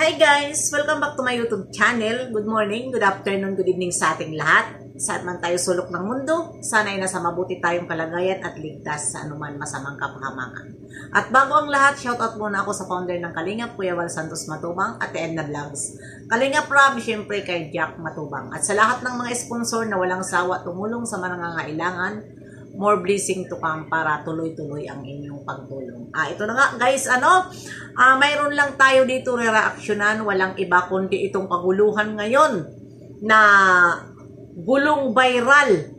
Hi guys! Welcome back to my YouTube channel. Good morning, good afternoon, good evening sa ating lahat. Saan man tayo sulok ng mundo, sana ay nasa mabuti tayong kalagayan at ligtas sa anuman masamang kapahamakan. At bago ang lahat, shoutout muna ako sa founder ng Kalingap, Kuya Val Santos Matubang at Edna Vlogs. Kalingap Rob, syempre kay Jack Matubang. At sa lahat ng mga sponsor na walang sawa tumulong sa mga nangangailangan, more blessing to come para tuloy-tuloy ang inyong pagtulong. Ito na nga guys, mayroon lang tayo dito re-reactionan, walang iba kundi itong kaguluhan ngayon na gulong viral.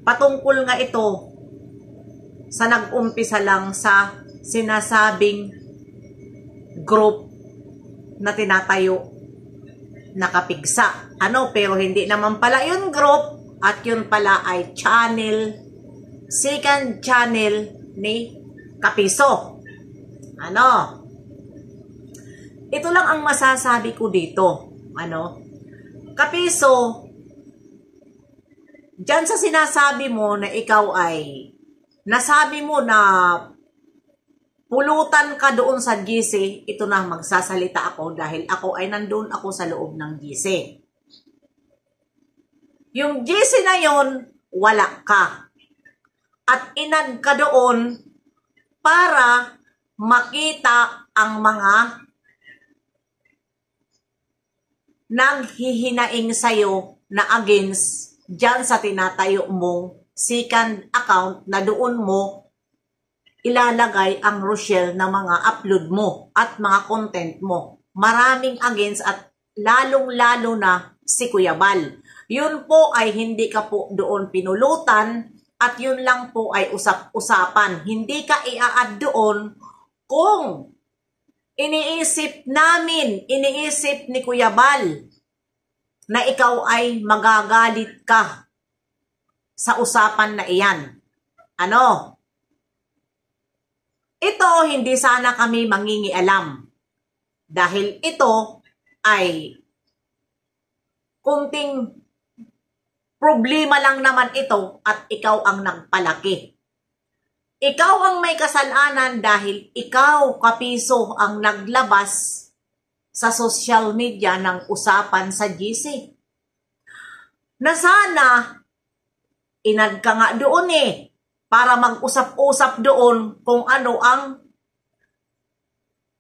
Patungkol nga ito sa nag-umpisa lang sa sinasabing group na tinatayo na kapigsa. Pero hindi naman pala yun group. At yun pala ay second channel ni Kapiso. Ito lang ang masasabi ko dito. Kapiso, dyan sa sinasabi mo na ikaw ay, nasabi mo na pulutan ka doon sa GC, ito na magsasalita ako dahil ako ay nandun ako sa loob ng GC. Yung GC na yon, wala ka. At inad ka doon para makita ang mga nanghihinaing sa'yo na against dyan sa tinatayo mong second account na doon mo ilalagay ang Rochelle na mga upload mo at mga content mo. Maraming against at lalong-lalo na si Kuya Val. Yun po ay hindi ka po doon pinulutan at yun lang po ay usap-usapan. Hindi ka i-add doon kung iniisip ni Kuya Val na ikaw ay magagalit ka sa usapan na iyan. Ito hindi sana kami mangingialam dahil ito ay kunting problema lang naman ito at ikaw ang nagpalaki. Ikaw ang may kasalanan dahil ikaw, Kapiso, ang naglabas sa social media ng usapan sa GC. Na sana, inad ka nga doon para mag-usap-usap doon kung ano ang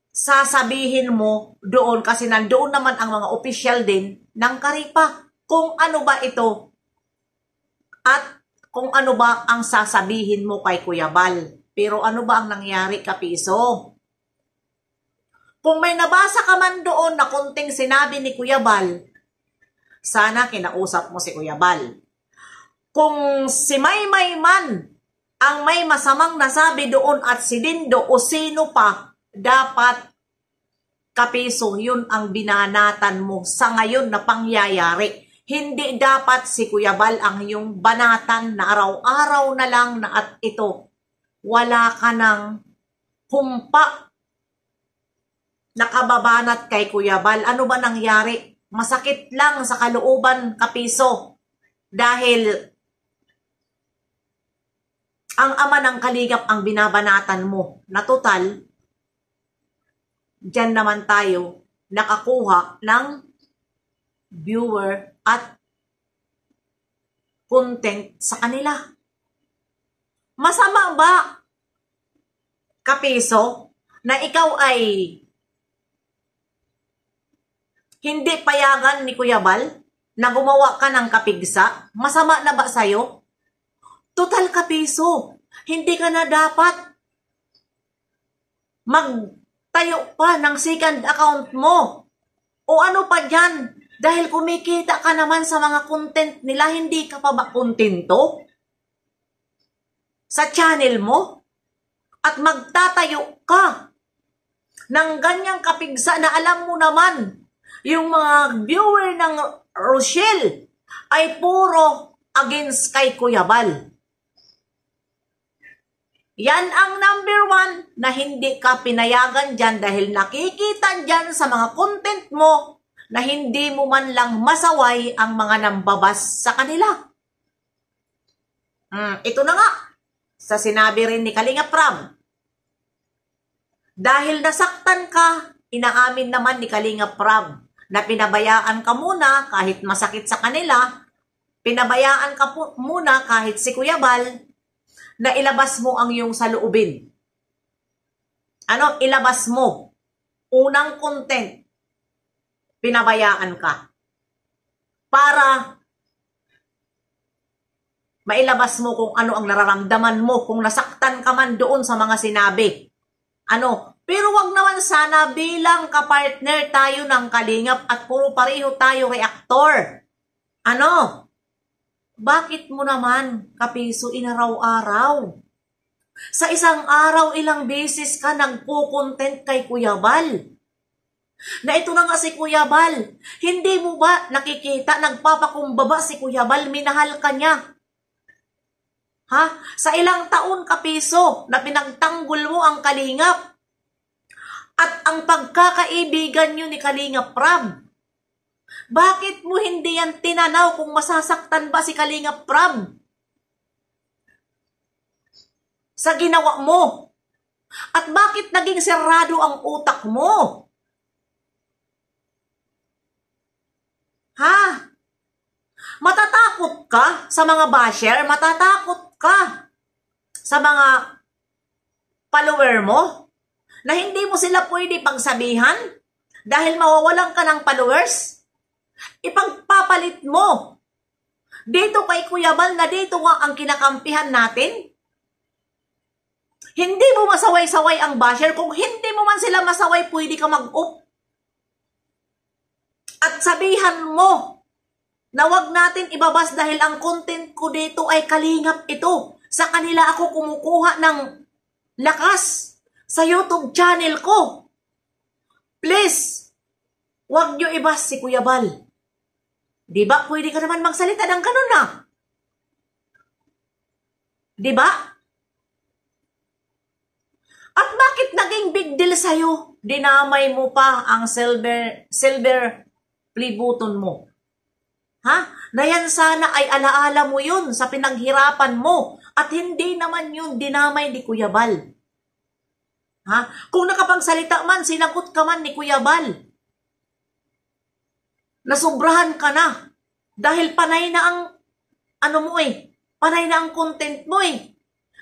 sasabihin mo doon kasi nandoon naman ang mga official din ng Karipa. Kung ano ba ito? At kung ano ba ang sasabihin mo kay Kuya Val. Pero ano ba ang nangyari, Kapiso? Kung may nabasa ka man doon na konting sinabi ni Kuya Val, sana kinausap mo si Kuya Val. Kung si Maymay man ang may masamang nasabi doon at si Dindo o sino pa, dapat, Kapiso, yun ang binanatan mo sa ngayon na pangyayari. Hindi dapat si Kuya Val ang iyong banatan na araw-araw na lang na at ito. Wala ka ng humpa nakababanat kay Kuya Val. Ano ba nangyari? Masakit lang sa kalooban, Kapiso. Dahil ang ama ng Kalingap ang binabanatan mo. Na total, dyan naman tayo nakakuha ng viewer at content sa kanila. Masama ba, Kapiso, na ikaw ay hindi payagan ni Kuya Val na gumawa ka ng kapigsa? Masama na ba sa'yo? Total, Kapiso, hindi ka na dapat magtayo pa ng second account mo. O ano pa dyan? Dahil kumikita ka naman sa mga content nila, hindi ka pa ba kontento sa channel mo? At magtatayo ka ng ganyang kapigsa na alam mo naman, yung mga viewer ng Rochelle ay puro against kay Kuya Val. Yan ang number 1 na hindi ka pinayagan dyan dahil nakikita dyan sa mga content mo na hindi mo man lang masaway ang mga nambabas sa kanila. Ito na nga, sa sinabi rin ni Kalingap Rob, dahil nasaktan ka inaamin naman ni Kalinga Prab na pinabayaan ka muna kahit masakit sa kanila, pinabayaan ka muna kahit si Kuya Bal, na ilabas mo ang iyong saloobin. Ano? Ilabas mo. Unang content, pinabayaan ka. Para mailabas mo kung ano ang nararamdaman mo, kung nasaktan ka man doon sa mga sinabi. Ano? Pero wag naman sana bilang kapartner tayo ng Kalingap at puro pareho tayo reaktor. Ano? Bakit mo naman, Kapiso, inaraw-araw? Sa isang araw, ilang beses ka nagpo-content kay Kuya Bal? Na ito na nga si Kuya Bal. Hindi mo ba nakikita, nagpapakumbaba si Kuya Bal, minahal ka niya? Ha? Sa ilang taon, Kapiso, na pinagtanggol mo ang Kalingap at ang pagkakaibigan nyo ni Kalinga Prab, bakit mo hindi yan tinanaw kung masasaktan ba si Kalinga Prab sa ginawa mo? At bakit naging serado ang utak mo? Ha? Matatakot ka sa mga basher? Matatakot ka sa mga follower mo na hindi mo sila pwede pagsabihan dahil mawawalan ka ng followers? Ipagpapalit mo dito kay Kuya Bal na dito nga ang kinakampihan natin. Hindi mo masaway-saway ang basher. Kung hindi mo man sila masaway, pwede ka mag-up at sabihan mo na wag natin ibabas dahil ang content ko dito ay Kalingap ito. Sa kanila ako kumukuha ng lakas sa YouTube channel ko. Please, wag nyo ibas si Kuya Bal. Diba? Pwede ka naman magsalita ng ganun na. Diba? At bakit naging big deal sa'yo? Dinamay mo pa ang silver play button mo. Ha? Na yan sana ay alaala mo yun sa pinaghirapan mo. At hindi naman yun dinamay ni Kuya Bal. Ha? Kung nakapagsalita man, sinagot ka man ni Kuya Bal. Nasubrahan ka na. Dahil panay na ang, panay na ang content mo eh.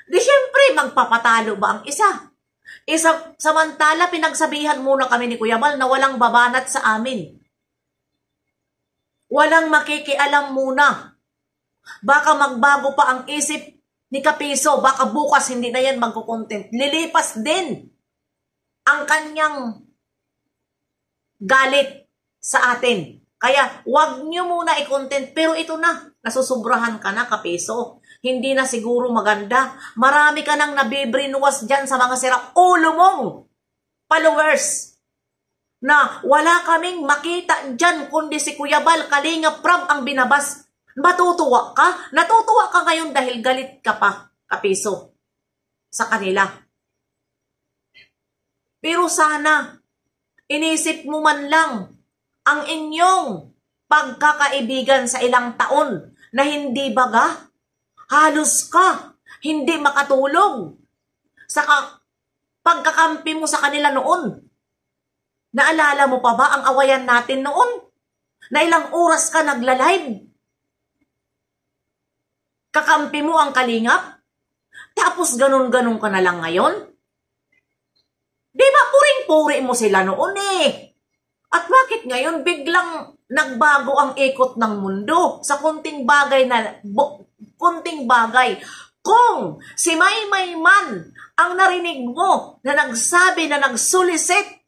Di syempre, magpapatalo ba ang isa? Samantala, pinagsabihan muna kami ni Kuya Bal na walang babanat sa amin. Walang makikialam muna. Baka magbago pa ang isip ni Kapiso. Baka bukas hindi na yan magkukontent. Lilipas din ang kanyang galit sa atin. Kaya wag nyo muna i-content. Pero ito na, nasusubrahan ka na, Kapiso. Hindi na siguro maganda. Marami ka nang nabibrinwas dyan sa mga sira-ulo mong followers na wala kaming makita dyan kundi si Kuya Bal, Kalinga Prab ang binabas. Matutuwa ka? Natutuwa ka ngayon dahil galit ka pa, Kapiso, sa kanila. Pero sana, inisip mo man lang ang inyong pagkakaibigan sa ilang taon na hindi baga, halos ka, hindi makatulong sa pagkakampi mo sa kanila noon. Naalala mo pa ba ang awayan natin noon? Na ilang oras ka nagla-live? Kakampi mo ang Kalingap? Tapos ganun-ganun ka na lang ngayon? Di ba puring-puri mo sila noon eh? At bakit ngayon biglang nagbago ang ikot ng mundo sa kunting bagay na kunting bagay? Kung si Maymay man ang narinig mo na nagsabi na nagsulisit,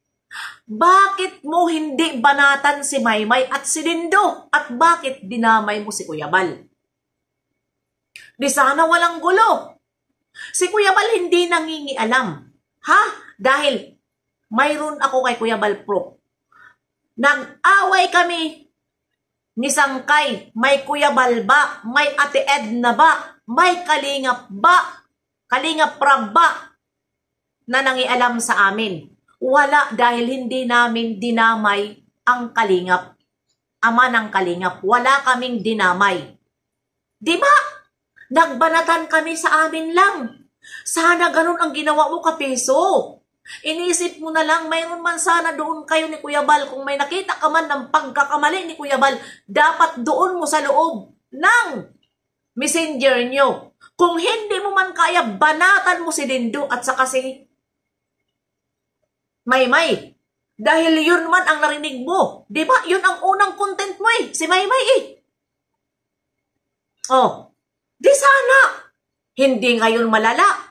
bakit mo hindi banatan si Maymay at si Dindo? At bakit dinamay mo si Kuya Bal? Di sana walang gulo. Si Kuya Bal hindi nangingialam. Ha? Dahil mayroon ako kay Kuya Bal Pro. Nag-away kami ni Sangkay. May Kuya Bal ba? May Ate Edna ba? May Kalingap ba? Kalingap Prab ba? Na nangialam sa amin. Wala dahil hindi namin dinamay ang Kalingap. Ama ng Kalingap. Wala kaming dinamay. Di ba? Nagbanatan kami sa amin lang. Sana ganun ang ginawa mo, Kapiso. Inisip mo na lang, mayroon man sana doon kayo ni Kuya Bal. Kung may nakita ka man ng pagkakamali ni Kuya Bal, dapat doon mo sa loob ng messenger nyo. Kung hindi mo man kaya, banatan mo si Dindo at saka si Maymay. Dahil yun man ang narinig mo. Di ba? Yun ang unang content mo eh. Si Maymay eh. Oh, di sana. Hindi ngayon malala.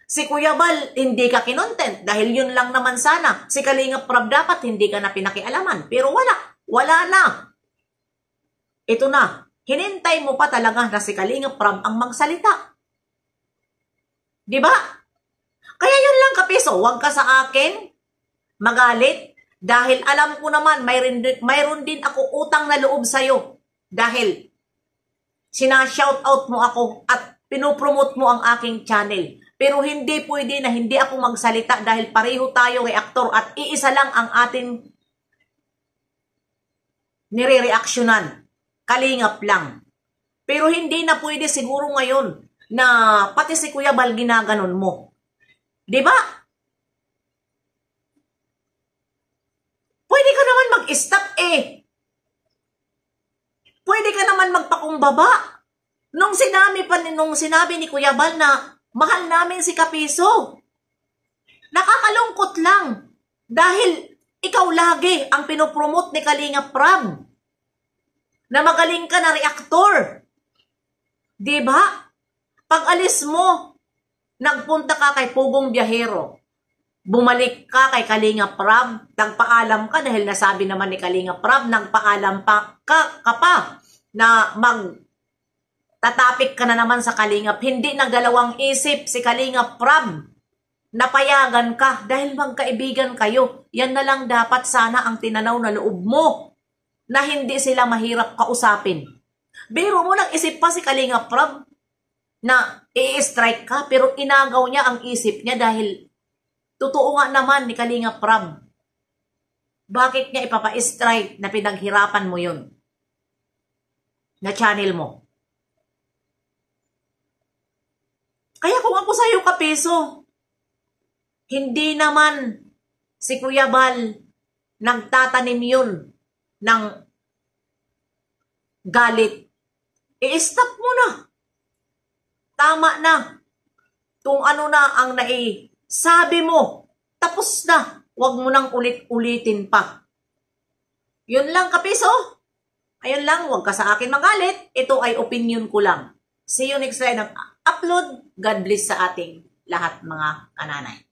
Si Kuya Bal, hindi ka kinontent dahil yun lang naman sana. Si Kalingap Prab dapat hindi ka na pinakialaman. Pero wala na. Ito na, hinintay mo pa talaga na si Kalingap Prab ang magsalita. Di ba? Kaya yun lang kapiso, huwag ka sa akin magalit dahil alam ko naman mayroon din ako utang na loob sa'yo dahil sinashoutout mo ako at pinopromote mo ang aking channel. Pero hindi pwede na hindi ako magsalita dahil pareho tayo reaktor at iisa lang ang ating nire-reaksyonan. Kalingap lang. Pero hindi na pwede siguro ngayon na pati si Kuya Bal ginaganon mo. Diba? Pwede ka naman mag-stop eh. Pwede ka naman magpakumbaba. Nung sinabi ni Kuya Bal na mahal namin si Kapiso. Nakakalungkot lang. Dahil ikaw lagi ang pinopromote ni Kalingap Prab. Na magaling ka na reaktor. Diba? Pag alis mo, nagpunta ka kay Pugong Biyahero. Bumalik ka kay Kalingap Prab. Nagpaalam ka dahil nasabi naman ni Kalingap Prab, nagpaalam pa ka pa na tatapik ka na naman sa Kalingap. Hindi nagalawang isip si Kalingap Prab. Napayagan ka dahil magkaibigan kayo. Yan na lang dapat sana ang tinanaw na loob mo na hindi sila mahirap kausapin. Biro mo nang isip pa si Kalingap Prab na i-strike ka pero inagaw niya ang isip niya dahil totoo nga naman ni Kalingap Prab. Bakit niya ipapa-strike na pinaghirapan mo yun? Na channel mo. Kaya kung ako sa'yo kapiso, hindi naman si Kuya Bal nagtatanim yun ng galit. I-stop mo na. Tama na. Kung ano na ang sabi mo, tapos na. Huwag mo nang ulit-ulitin pa. Yun lang kapiso. Ayun lang, huwag ka sa akin magalit. Ito ay opinion ko lang. See you next time ng upload. God bless sa ating lahat mga kananay.